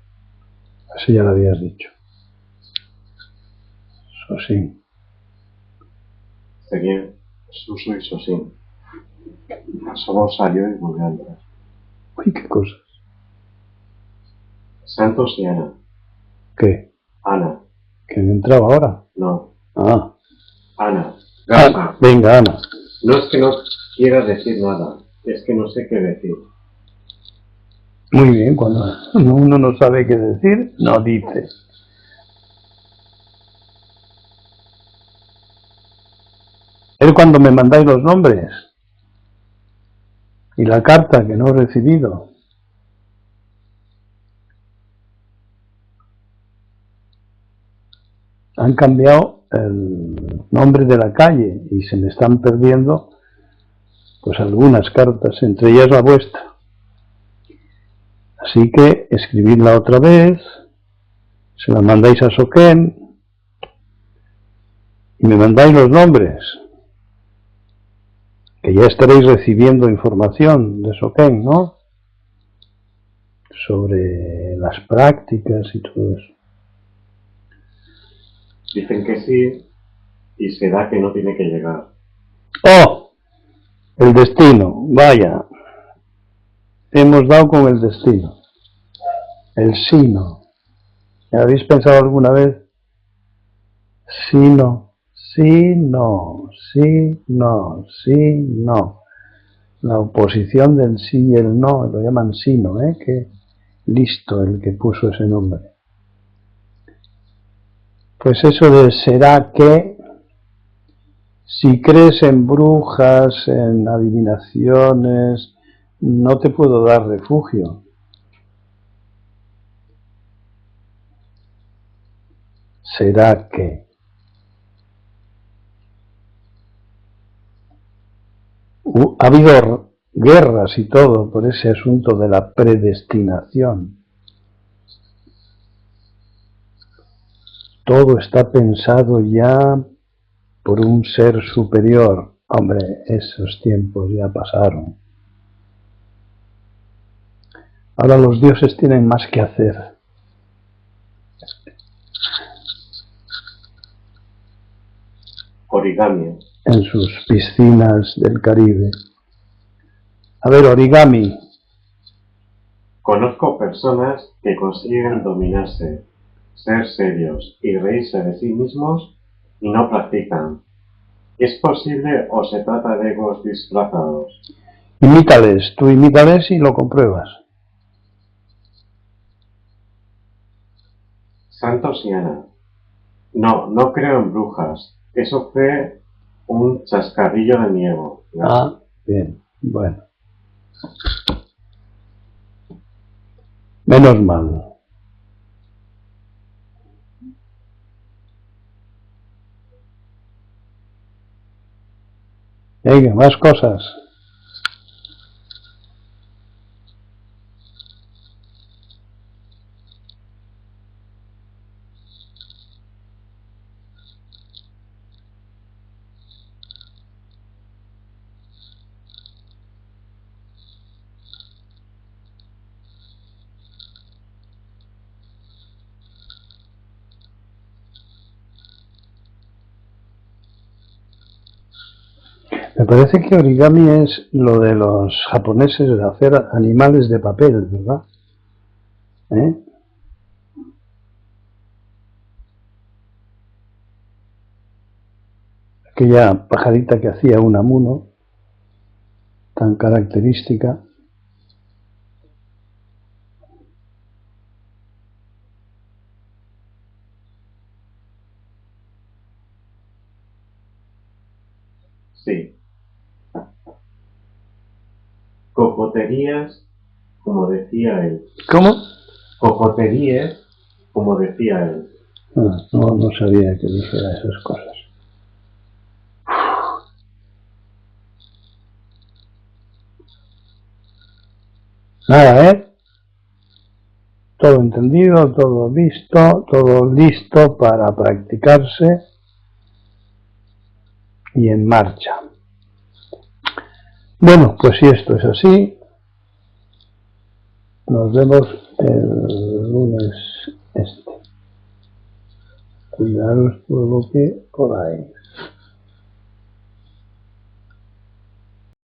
Así ya lo habías dicho. Sosín. Serían Suso y Sosin. Sobo salió y volvió a entrar. Uy, qué cosas. Santos y Ana. ¿Qué? Ana. ¿Que han entrado ahora? No. Ah. Ana. Ana. Venga, Ana. No es que no quiera decir nada, es que no sé qué decir. Muy bien, cuando uno no sabe qué decir, no dice. Es cuando me mandáis los nombres y la carta que no he recibido. Han cambiado el nombre de la calle y se me están perdiendo pues algunas cartas, entre ellas la vuestra. Así que escribidla otra vez, se la mandáis a Soken y me mandáis los nombres, que ya estaréis recibiendo información de Soken, ¿no? Sobre las prácticas y todo eso. Dicen que sí y se da que no tiene que llegar. ¡Oh! El destino, vaya. Hemos dado con el destino. El sino. ¿Habéis pensado alguna vez? Sino, sí, no, sí, no, sí, no. La oposición del sí y el no, lo llaman sino, Qué listo el que puso ese nombre. Pues eso de será que, si crees en brujas, en adivinaciones, no te puedo dar refugio. Será que. Ha habido guerras y todo por ese asunto de la predestinación. Todo está pensado ya por un ser superior. Hombre, esos tiempos ya pasaron. Ahora los dioses tienen más que hacer. Origami. En sus piscinas del Caribe. A ver, origami. Conozco personas que consiguen dominarse, ser serios y reírse de sí mismos y no practican. ¿Es posible o se trata de egos disfrazados? Imítales, tú imítales y lo compruebas. Santos y Ana. No, no creo en brujas. Eso fue un chascarrillo de mi ego. Ah, bien, bueno. Menos mal. Venga, más cosas. Me parece que origami es lo de los japoneses de hacer animales de papel, ¿verdad? ¿Eh? Aquella pajarita que hacía Unamuno, tan característica. Sí. Cocoterías, como decía él. ¿Cómo? Cocoterías, como decía él. No sabía que dijera esas cosas. Nada, todo entendido, todo visto, todo listo para practicarse y en marcha. Bueno, pues si esto es así, nos vemos el lunes este. Cuidaros por lo que podáis.